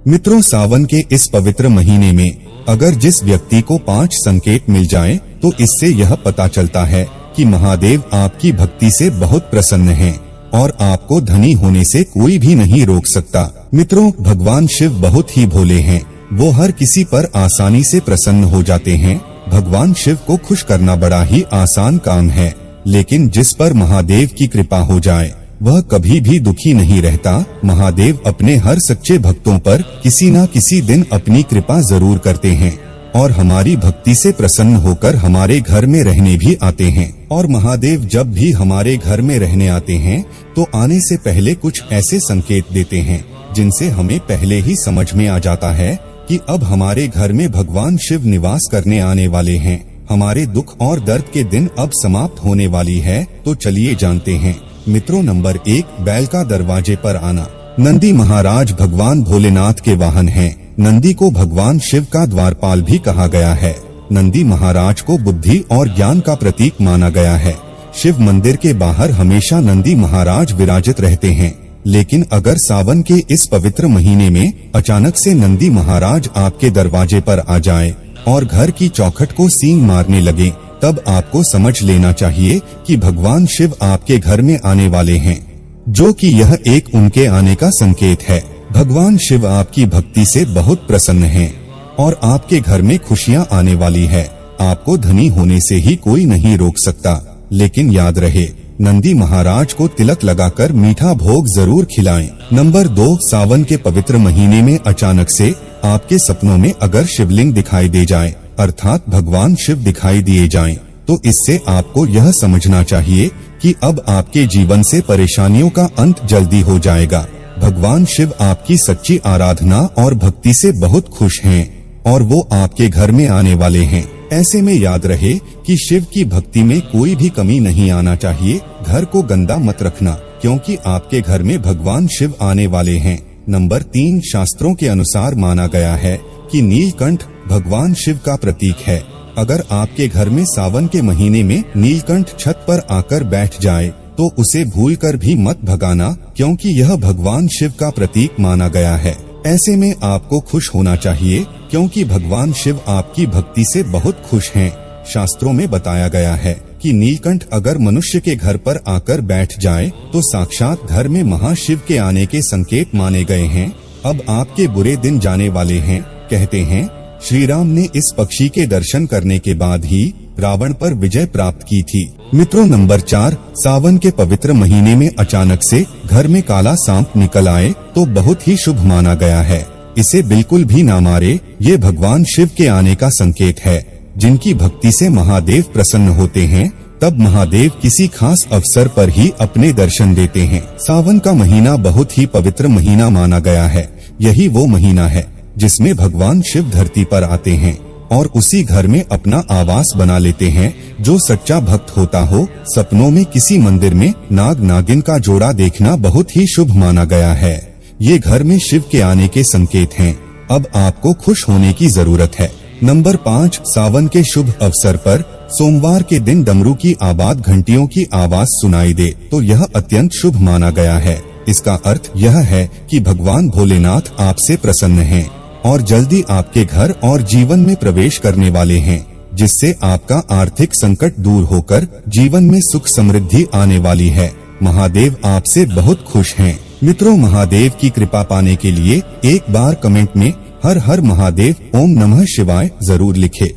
मित्रों, सावन के इस पवित्र महीने में अगर जिस व्यक्ति को 5 संकेत मिल जाएं, तो इससे यह पता चलता है कि महादेव आपकी भक्ति से बहुत प्रसन्न हैं और आपको धनी होने से कोई भी नहीं रोक सकता। मित्रों, भगवान शिव बहुत ही भोले हैं। वो हर किसी पर आसानी से प्रसन्न हो जाते हैं। भगवान शिव को खुश करना बड़ा ही आसान काम है, लेकिन जिस पर महादेव की कृपा हो जाए वह कभी भी दुखी नहीं रहता। महादेव अपने हर सच्चे भक्तों पर किसी न किसी दिन अपनी कृपा जरूर करते हैं और हमारी भक्ति से प्रसन्न होकर हमारे घर में रहने भी आते हैं। और महादेव जब भी हमारे घर में रहने आते हैं तो आने से पहले कुछ ऐसे संकेत देते हैं जिनसे हमें पहले ही समझ में आ जाता है कि अब हमारे घर में भगवान शिव निवास करने आने वाले हैं। हमारे दुख और दर्द के दिन अब समाप्त होने वाली है। तो चलिए जानते हैं। मित्रों, नंबर 1, बैल का दरवाजे पर आना। नंदी महाराज भगवान भोलेनाथ के वाहन हैं। नंदी को भगवान शिव का द्वारपाल भी कहा गया है। नंदी महाराज को बुद्धि और ज्ञान का प्रतीक माना गया है। शिव मंदिर के बाहर हमेशा नंदी महाराज विराजित रहते हैं, लेकिन अगर सावन के इस पवित्र महीने में अचानक से नंदी महाराज आपके दरवाजे पर आ जाए और घर की चौखट को सींग मारने लगे, तब आपको समझ लेना चाहिए कि भगवान शिव आपके घर में आने वाले हैं, जो कि यह एक उनके आने का संकेत है। भगवान शिव आपकी भक्ति से बहुत प्रसन्न हैं और आपके घर में खुशियां आने वाली है। आपको धनी होने से ही कोई नहीं रोक सकता, लेकिन याद रहे, नंदी महाराज को तिलक लगाकर मीठा भोग जरूर खिलाएं। नंबर 2, सावन के पवित्र महीने में अचानक से आपके सपनों में अगर शिवलिंग दिखाई दे जाए, अर्थात भगवान शिव दिखाई दिए जाएं, तो इससे आपको यह समझना चाहिए कि अब आपके जीवन से परेशानियों का अंत जल्दी हो जाएगा। भगवान शिव आपकी सच्ची आराधना और भक्ति से बहुत खुश हैं और वो आपके घर में आने वाले हैं। ऐसे में याद रहे कि शिव की भक्ति में कोई भी कमी नहीं आना चाहिए। घर को गंदा मत रखना, क्योंकि आपके घर में भगवान शिव आने वाले हैं। नंबर 3, शास्त्रों के अनुसार माना गया है कि नीलकंठ भगवान शिव का प्रतीक है। अगर आपके घर में सावन के महीने में नीलकंठ छत पर आकर बैठ जाए तो उसे भूलकर भी मत भगाना, क्योंकि यह भगवान शिव का प्रतीक माना गया है। ऐसे में आपको खुश होना चाहिए, क्योंकि भगवान शिव आपकी भक्ति से बहुत खुश हैं। शास्त्रों में बताया गया है कि नीलकंठ अगर मनुष्य के घर पर आकर बैठ जाए तो साक्षात घर में महाशिव के आने के संकेत माने गए हैं। अब आपके बुरे दिन जाने वाले हैं। कहते हैं श्री राम ने इस पक्षी के दर्शन करने के बाद ही रावण पर विजय प्राप्त की थी। मित्रों, नंबर 4, सावन के पवित्र महीने में अचानक से घर में काला सांप निकल आए तो बहुत ही शुभ माना गया है। इसे बिल्कुल भी ना मारे, ये भगवान शिव के आने का संकेत है। जिनकी भक्ति से महादेव प्रसन्न होते हैं, तब महादेव किसी खास अवसर पर ही अपने दर्शन देते हैं। सावन का महीना बहुत ही पवित्र महीना माना गया है। यही वो महीना है जिसमें भगवान शिव धरती पर आते हैं और उसी घर में अपना आवास बना लेते हैं। जो सच्चा भक्त होता हो, सपनों में किसी मंदिर में नाग नागिन का जोड़ा देखना बहुत ही शुभ माना गया है। ये घर में शिव के आने के संकेत हैं। अब आपको खुश होने की जरूरत है। नंबर 5, सावन के शुभ अवसर पर सोमवार के दिन डमरू की आवाज, घंटियों की आवाज सुनाई दे तो यह अत्यंत शुभ माना गया है। इसका अर्थ यह है कि भगवान भोलेनाथ आपसे प्रसन्न हैं और जल्दी आपके घर और जीवन में प्रवेश करने वाले हैं, जिससे आपका आर्थिक संकट दूर होकर जीवन में सुख समृद्धि आने वाली है। महादेव आपसे बहुत खुश हैं। मित्रों, महादेव की कृपा पाने के लिए एक बार कमेंट में हर हर महादेव ओम नमः शिवाय जरूर लिखें।